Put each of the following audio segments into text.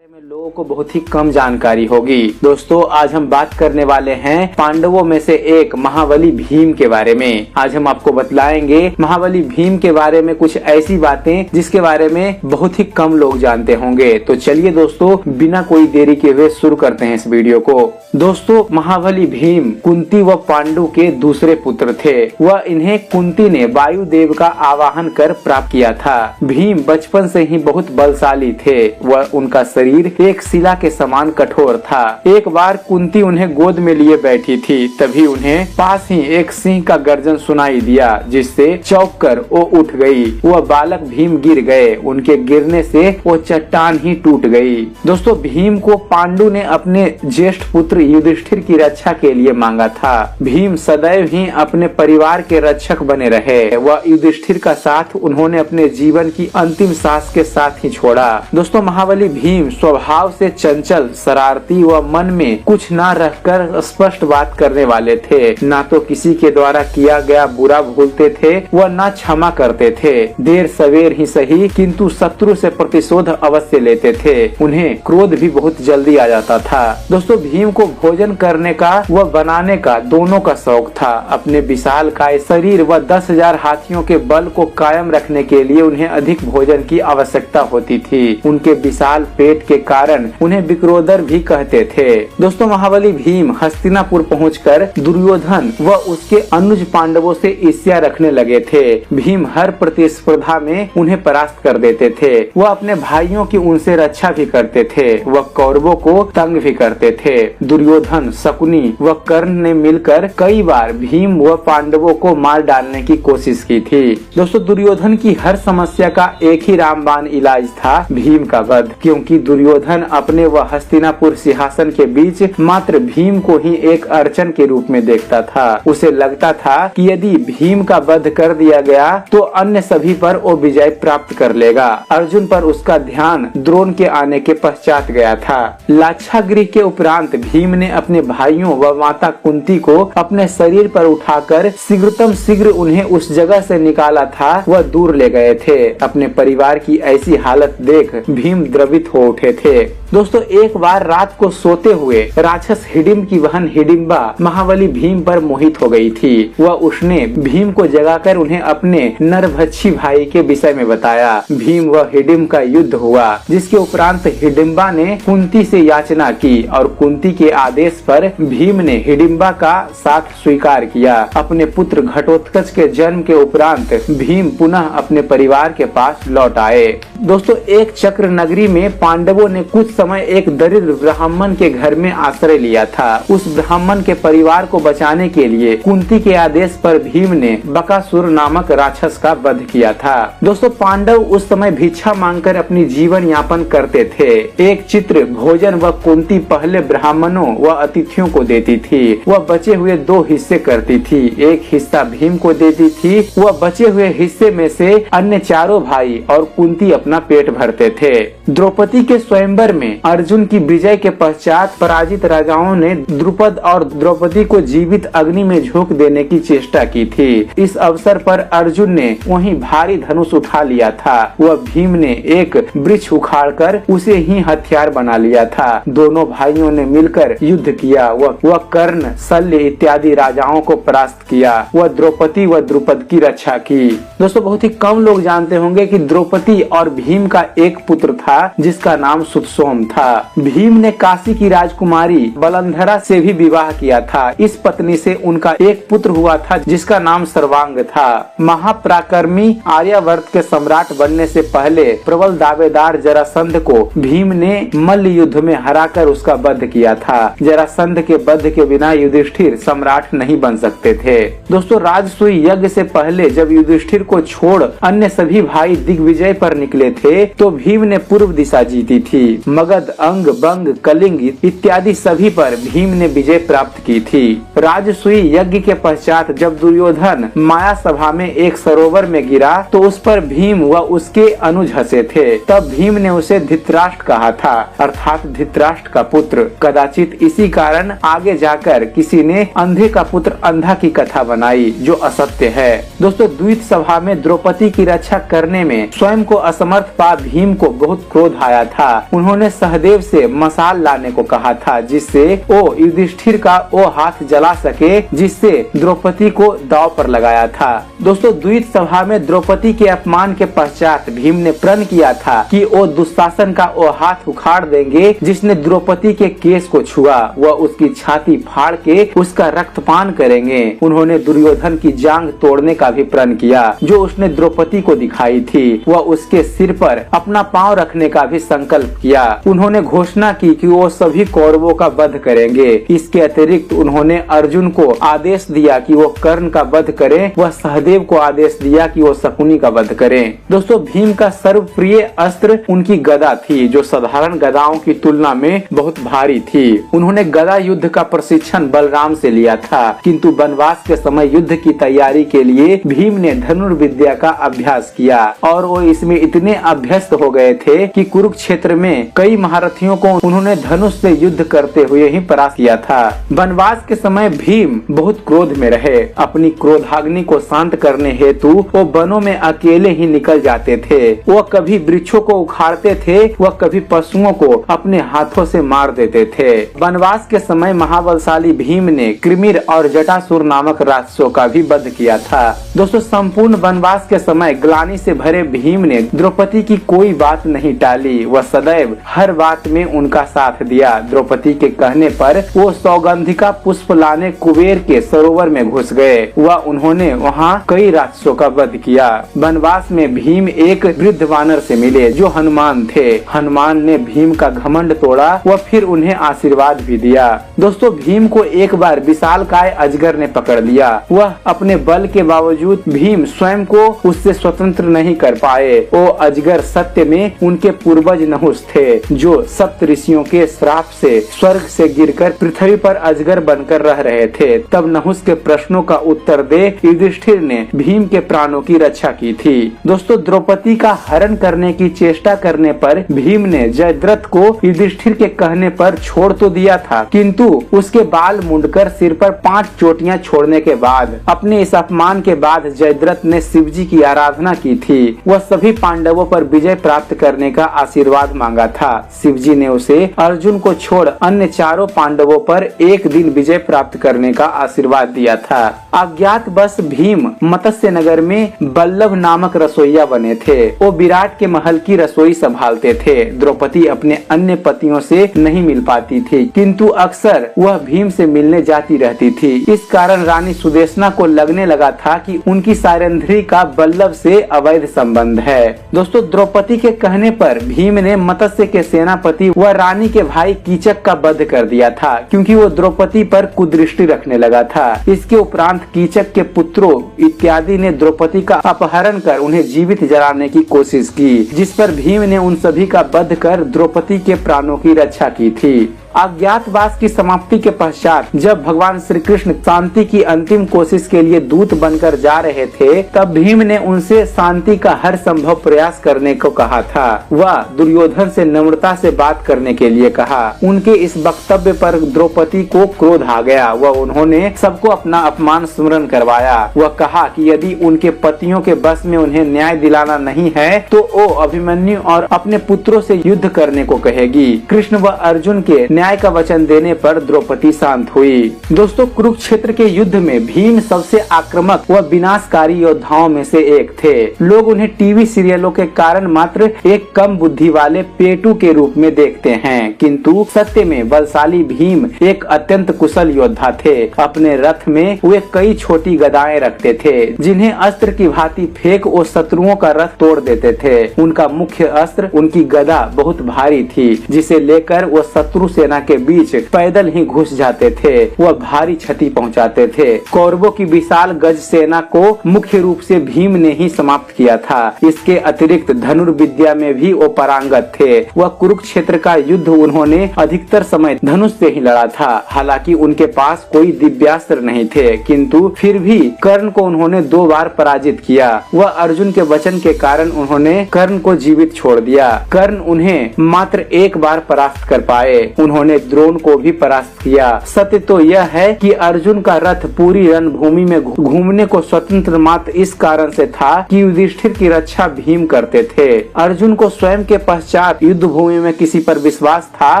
में लोगों को बहुत ही कम जानकारी होगी। दोस्तों, आज हम बात करने वाले हैं पांडवों में से एक महाबली भीम के बारे में। आज हम आपको बतलाएंगे महाबली भीम के बारे में कुछ ऐसी बातें जिसके बारे में बहुत ही कम लोग जानते होंगे। तो चलिए दोस्तों, बिना कोई देरी के हुए शुरू करते हैं इस वीडियो को। दोस्तों, महाबली भीम कुंती व पांडु के दूसरे पुत्र थे। वह इन्हें कुंती ने वायुदेव का आवाहन कर प्राप्त किया था। भीम बचपन से ही बहुत बलशाली थे। वह उनका शरीर एक शिला के समान कठोर था। एक बार कुंती उन्हें गोद में लिए बैठी थी, तभी उन्हें पास ही एक सिंह का गर्जन सुनाई दिया, जिससे चौंक कर वो उठ गई। वह बालक भीम गिर गए। उनके गिरने से वो चट्टान ही टूट गई। दोस्तों, भीम को पांडु ने अपने ज्येष्ठ पुत्र युधिष्ठिर की रक्षा के लिए मांगा था। भीम सदैव ही अपने परिवार के रक्षक बने रहे। वह युधिष्ठिर का साथ उन्होंने अपने जीवन की अंतिम सांस के साथ ही छोड़ा। दोस्तों, महाबली भीम स्वभाव से चंचल, शरारती व मन में कुछ न रखकर स्पष्ट बात करने वाले थे। न तो किसी के द्वारा किया गया बुरा भूलते थे व न क्षमा करते थे। देर सवेर ही सही, किंतु शत्रु से प्रतिशोध अवश्य लेते थे। उन्हें क्रोध भी बहुत जल्दी आ जाता था। दोस्तों, भीम को भोजन करने का व बनाने का दोनों का शौक था। अपने विशालकाय शरीर व 10,000 हाथियों के बल को कायम रखने के लिए उन्हें अधिक भोजन की आवश्यकता होती थी। उनके विशाल पेट के कारण उन्हें विक्रोदर भी कहते थे। दोस्तों, महाबली भीम हस्तिनापुर पहुंचकर दुर्योधन व उसके अनुज पांडवों से ईर्ष्या रखने लगे थे। भीम हर प्रतिस्पर्धा में उन्हें परास्त कर देते थे। वह अपने भाइयों की उनसे रक्षा भी करते थे। वह कौरवों को तंग भी करते थे। दुर्योधन, शकुनी व कर्ण ने मिलकर कई बार भीम व पांडवों को मार डालने की कोशिश की थी। दोस्तों, दुर्योधन की हर समस्या का एक ही रामबाण इलाज था, भीम का वध। क्योंकि दुर्योधन अपने व हस्तिनापुर सिंहासन के बीच मात्र भीम को ही एक अड़चन के रूप में देखता था। उसे लगता था कि यदि भीम का वध कर दिया गया तो अन्य सभी पर वो विजय प्राप्त कर लेगा। अर्जुन पर उसका ध्यान द्रोण के आने के पश्चात गया था। लाक्षागृह के उपरांत भीम ने अपने भाइयों व माता कुंती को अपने शरीर पर उठाकर शीघ्रतम शीघ्र उन्हें उस जगह से निकाला था। वह दूर ले गए थे। अपने परिवार की ऐसी हालत देख भीम द्रवित हो उठे थे। दोस्तों, एक बार रात को सोते हुए राक्षस हिडिंब की बहन हिडिंबा महाबली भीम पर मोहित हो गई थी। वह उसने भीम को जगाकर उन्हें अपने नरभक्षी भाई के विषय में बताया। भीम व हिडिंब का युद्ध हुआ, जिसके उपरांत हिडिंबा ने कुंती से याचना की और कुंती के आदेश पर भीम ने हिडिंबा का साथ स्वीकार किया। अपने पुत्र घटोत्कच के जन्म के उपरांत भीम पुनः अपने परिवार के पास लौट आए। दोस्तों, एक चक्र नगरी में पांडवों ने कुछ समय एक दरिद्र ब्राह्मण के घर में आश्रय लिया था। उस ब्राह्मण के परिवार को बचाने के लिए कुंती के आदेश पर भीम ने बकासुर नामक राक्षस का वध किया था। दोस्तों, पांडव उस समय भिक्षा मांगकर अपनी जीवन यापन करते थे। एक चित्र भोजन व कुंती पहले ब्राह्मणों व अतिथियों को देती थी। वह बचे हुए 2 हिस्से करती थी। एक हिस्सा भीम को देती थी। वह बचे हुए हिस्से में से अन्य चारों भाई और कुंती अपना पेट भरते थे। द्रौपदी के स्वयंवर में अर्जुन की विजय के पश्चात पराजित राजाओं ने द्रुपद और द्रौपदी को जीवित अग्नि में झोंक देने की चेष्टा की थी। इस अवसर पर अर्जुन ने वहीं भारी धनुष उठा लिया था। वह भीम ने एक वृक्ष उखाड़कर उसे ही हथियार बना लिया था। दोनों भाइयों ने मिलकर युद्ध किया। वह कर्ण, शल्य इत्यादि राजाओं को परास्त किया। वह द्रौपदी व द्रुपद की रक्षा की। दोस्तों, बहुत ही कम लोग जानते होंगे कि द्रौपदी और भीम का एक पुत्र था, जिसका नाम सुतसोम था। भीम ने काशी की राजकुमारी बलंधरा से भी विवाह किया था। इस पत्नी से उनका एक पुत्र हुआ था, जिसका नाम सर्वांग था। महापराक्रमी आर्यावर्त के सम्राट बनने से पहले प्रबल दावेदार जरासंध को भीम ने मल्ल युद्ध में हराकर उसका वध किया था। जरासंध के वध के बिना युधिष्ठिर सम्राट नहीं बन सकते थे। दोस्तों, राजसूय यज्ञ से पहले जब युधिष्ठिर को छोड़ अन्य सभी भाई दिग्विजय पर निकले थे, तो भीम ने पूर्व दिशा जीती थी। मगध, अंग, बंग, कलिंग इत्यादि सभी पर भीम ने विजय प्राप्त की थी। राजसूय यज्ञ के पश्चात जब दुर्योधन माया सभा में एक सरोवर में गिरा, तो उस पर भीम व उसके अनुज हंसे थे। तब भीम ने उसे धृतराष्ट्र कहा था, अर्थात धृतराष्ट्र का पुत्र। कदाचित इसी कारण आगे जाकर किसी ने अंधे का पुत्र अंधा की कथा बनाई, जो असत्य है। दोस्तों, द्वित सभा में द्रौपदी की रक्षा करने में स्वयं को असमर्थ पा भीम को बहुत क्रोध आया था। उन्होंने सहदेव से मसाल लाने को कहा था, जिससे वो युधिष्ठिर का वो हाथ जला सके जिससे द्रौपदी को दांव पर लगाया था। दोस्तों, द्वित सभा में द्रौपदी के अपमान के पश्चात भीम ने प्रण किया था कि वो दुशासन का वो हाथ उखाड़ देंगे जिसने द्रौपदी के केस को छुआ, वह उसकी छाती फाड़ के उसका रक्तपान करेंगे। उन्होंने दुर्योधन की जांघ तोड़ने का भी प्रण किया जो उसने द्रौपदी को दिखाई थी। वह उसके सिर पर अपना पांव रखने का भी संकल्प किया। उन्होंने घोषणा की कि वो सभी कौरवों का वध करेंगे। इसके अतिरिक्त उन्होंने अर्जुन को आदेश दिया कि वो कर्ण का वध करे, वह सहदेव को आदेश दिया कि वो शकुनी का वध करें। दोस्तों, भीम का सर्वप्रिय अस्त्र उनकी गदा थी, जो साधारण गदाओं की तुलना में बहुत भारी थी। उन्होंने गदा युद्ध का प्रशिक्षण बलराम से लिया था, किंतु वनवास के समय युद्ध की तैयारी के लिए भीम ने धनुर्विद्या का अभ्यास किया और वो इसमें इतने अभ्यस्त हो गए थे कि कुरुक्षेत्र में कई महारथियों को उन्होंने धनुष से युद्ध करते हुए ही परास्त किया था। वनवास के समय भीम बहुत क्रोध में रहे। अपनी क्रोधाग्नि को शांत करने हेतु वो वनों में अकेले ही निकल जाते थे। वो कभी वृक्षों को उखाड़ते थे, वह कभी पशुओं को अपने हाथों से मार देते थे। वनवास के समय महाबलशाली भीम ने कृमिर और जटासुर नामक राक्षसों का भी वध किया था। दोस्तों, संपूर्ण वनवास के समय ग्लानि से भरे भीम ने द्रौपदी की कोई बात नहीं टाली। वह सदैव हर बात में उनका साथ दिया। द्रौपदी के कहने पर वो सौगंधिका पुष्प लाने कुबेर के सरोवर में घुस गए। वह उन्होंने वहाँ कई राक्षसों का वध किया। वनवास में भीम एक वृद्ध वानर से मिले जो हनुमान थे। हनुमान ने भीम का घमंड तोड़ा व फिर उन्हें आशीर्वाद भी दिया। दोस्तों, भीम को एक बार विशालकाय अजगर ने पकड़ लिया। वह अपने बल के बावजूद भीम स्वयं को उससे स्वतंत्र नहीं कर पाए। वो अजगर सत्य में उनके पूर्वज नहुस थे, जो सप्त ऋषियों के श्राप से स्वर्ग से गिरकर पृथ्वी पर अजगर बनकर रह रहे थे। तब नहुस के प्रश्नों का उत्तर दे युधिष्ठिर ने भीम के प्राणों की रक्षा की थी। दोस्तों, द्रौपदी का हरण करने की चेष्टा करने पर भीम ने जयद्रथ को युधिष्ठिर के कहने पर छोड़ तो दिया था, किंतु उसके बाल मुंडकर सिर पर 5 चोटियां छोड़ने के बाद अपने इस अपमान के बाद जयद्रथ ने शिवजी की आराधना की थी। वह सभी पांडवों पर विजय प्राप्त करने का आशीर्वाद मांगा था। शिवजी ने उसे अर्जुन को छोड़ अन्य चारों पांडवों पर एक दिन विजय प्राप्त करने का आशीर्वाद दिया था। अज्ञात बस भीम मत्स्य नगर में बल्लभ नामक रसोइया बने थे। वो विराट के महल की रसोई संभालते थे। द्रौपदी अपने अन्य पतियों से नहीं मिल पाती थी, किंतु अक्सर वह भीम से मिलने जाती रहती थी। इस कारण रानी सुदेशना को लगने लगा था कि उनकी सारंध्री का बल्लभ से अवैध संबंध है। दोस्तों, द्रौपदी के कहने पर भीम ने मत्स्य के सेनापति व रानी के भाई कीचक का वध कर दिया था, क्योंकि वो द्रौपदी पर कुदृष्टि रखने लगा था। इसके उपरांत कीचक के पुत्रों इत्यादि ने द्रौपदी का अपहरण कर उन्हें जीवित जलाने की कोशिश की, जिस पर भीम ने उन सभी का वध कर द्रौपदी के प्राणों की रक्षा की थी। अज्ञातवास की समाप्ति के पश्चात जब भगवान श्री कृष्ण शांति की अंतिम कोशिश के लिए दूत बनकर जा रहे थे, तब भीम ने उनसे शांति का हर संभव प्रयास करने को कहा था। वह दुर्योधन से नम्रता से बात करने के लिए कहा। उनके इस वक्तव्य पर द्रौपदी को क्रोध आ गया। वह उन्होंने सबको अपना अपमान स्मरण करवाया। वह कहा कि यदि उनके पतियों के बस में उन्हें न्याय दिलाना नहीं है तो वो अभिमन्यु और अपने पुत्रों से युद्ध करने को कहेगी। कृष्ण व अर्जुन के न्याय का वचन देने पर द्रौपदी शांत हुई। दोस्तों, कुरुक्षेत्र के युद्ध में भीम सबसे आक्रामक व विनाशकारी योद्धाओं में से एक थे। लोग उन्हें टीवी सीरियलों के कारण मात्र एक कम बुद्धि वाले पेटू के रूप में देखते हैं, किंतु सत्य में बलशाली भीम एक अत्यंत कुशल योद्धा थे। अपने रथ में वे कई छोटी गदाएं रखते थे, जिन्हें अस्त्र की भांति फेंक वो शत्रुओं का रथ तोड़ देते थे। उनका मुख्य अस्त्र उनकी गदा बहुत भारी थी, जिसे लेकर वो शत्रु सेना के बीच पैदल ही घुस जाते थे। वह भारी क्षति पहुंचाते थे। कौरवों की विशाल गज सेना को मुख्य रूप से भीम ने ही समाप्त किया था। इसके अतिरिक्त धनुर्विद्या में भी वो पारंगत थे। वह कुरुक्षेत्र का युद्ध उन्होंने अधिकतर समय धनुष से ही लड़ा था। हालांकि उनके पास कोई दिव्यास्त्र नहीं थे, किंतु फिर भी कर्ण को उन्होंने 2 बार पराजित किया। वह अर्जुन के वचन के कारण उन्होंने कर्ण को जीवित छोड़ दिया। कर्ण उन्हें मात्र 1 बार परास्त कर पाए। उन्होंने उन्होंने द्रोण को भी परास्त किया। सत्य तो यह है कि अर्जुन का रथ पूरी रणभूमि में घूमने को स्वतंत्र मात्र इस कारण से था कि युधिष्ठिर की रक्षा भीम करते थे। अर्जुन को स्वयं के पश्चात युद्ध भूमि में किसी पर विश्वास था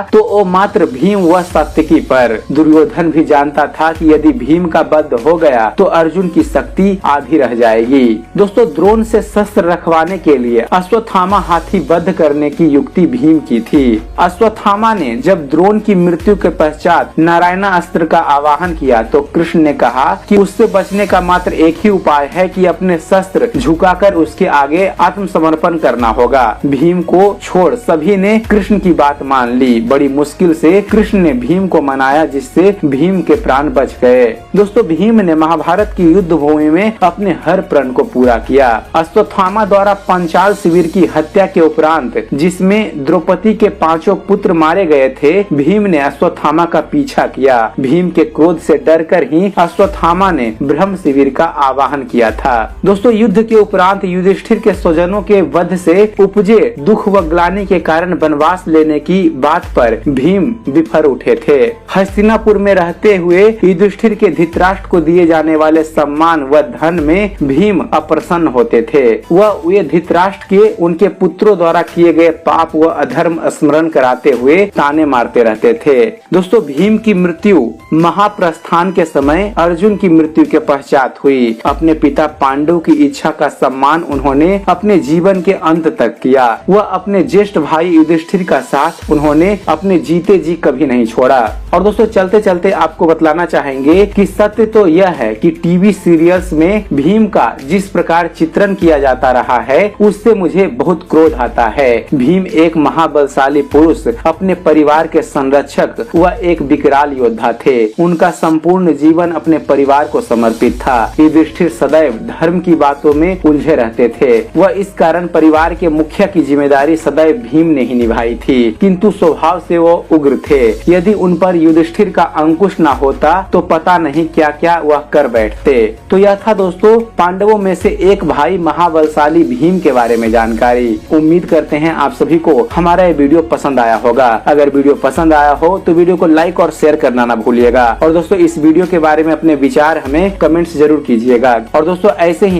तो वो मात्र भीम व सात्विकी पर। दुर्योधन भी जानता था कि यदि भीम का वध हो गया तो अर्जुन की शक्ति आधी रह जाएगी। दोस्तों, द्रोण से शस्त्र रखवाने के लिए अश्वत्थामा हाथी वध करने की युक्ति भीम की थी। अश्वत्थामा ने जब द्रोण की मृत्यु के पश्चात नारायणा अस्त्र का आवाहन किया तो कृष्ण ने कहा कि उससे बचने का मात्र एक ही उपाय है कि अपने शस्त्र झुकाकर उसके आगे आत्मसमर्पण करना होगा। भीम को छोड़ सभी ने कृष्ण की बात मान ली। बड़ी मुश्किल से कृष्ण ने भीम को मनाया, जिससे भीम के प्राण बच गए। दोस्तों, भीम ने महाभारत की युद्ध भूमि में अपने हर प्रण को पूरा किया। अश्वत्थामा द्वारा पांचाल शिविर की हत्या के उपरांत, जिसमें द्रौपदी के 5 पुत्र मारे गए थे, भीम ने अश्वत्थामा का पीछा किया। भीम के क्रोध से डरकर ही अश्वत्थामा ने ब्रह्म शिविर का आवाहन किया था। दोस्तों, युद्ध के उपरांत युधिष्ठिर के स्वजनों के वध से उपजे दुख व ग्लानि के कारण वनवास लेने की बात पर भीम विफर उठे थे। हस्तिनापुर में रहते हुए युधिष्ठिर के धृतराष्ट्र को दिए जाने वाले सम्मान व धन में भीम अप्रसन्न होते थे। वह वे धृतराष्ट्र के उनके पुत्रों द्वारा किए गए पाप व अधर्म स्मरण कराते हुए ताने मारते रहते थे। दोस्तों, भीम की मृत्यु महाप्रस्थान के समय अर्जुन की मृत्यु के पश्चात हुई। अपने पिता पांडु की इच्छा का सम्मान उन्होंने अपने जीवन के अंत तक किया। वह अपने ज्येष्ठ भाई युधिष्ठिर का साथ उन्होंने अपने जीते जी कभी नहीं छोड़ा। और दोस्तों, चलते चलते आपको बतलाना चाहेंगे कि सत्य तो यह है कि टीवी सीरियल्स में भीम का जिस प्रकार चित्रण किया जाता रहा है, उससे मुझे बहुत क्रोध आता है। भीम एक महाबलशाली पुरुष, अपने परिवार के संरक्षक व एक विकराल योद्धा थे। उनका संपूर्ण जीवन अपने परिवार को समर्पित था। युधिष्ठिर सदैव धर्म की बातों में उलझे रहते थे। वह इस कारण परिवार के मुखिया की जिम्मेदारी सदैव भीम ने ही निभाई थी, किंतु स्वभाव से वो उग्र थे। यदि उन पर युधिष्ठिर का अंकुश न होता तो पता नहीं क्या क्या वह कर बैठते। तो यह था दोस्तों पांडवों में से एक भाई महाबलशाली भीम के बारे में जानकारी। उम्मीद करते हैं आप सभी को हमारा ये वीडियो पसंद आया होगा। अगर वीडियो पसंद आया हो तो वीडियो को लाइक और शेयर करना ना भूलिएगा। और दोस्तों, इस वीडियो के बारे में अपने विचार हमें कमेंट्स जरूर कीजिएगा। और दोस्तों, ऐसे ही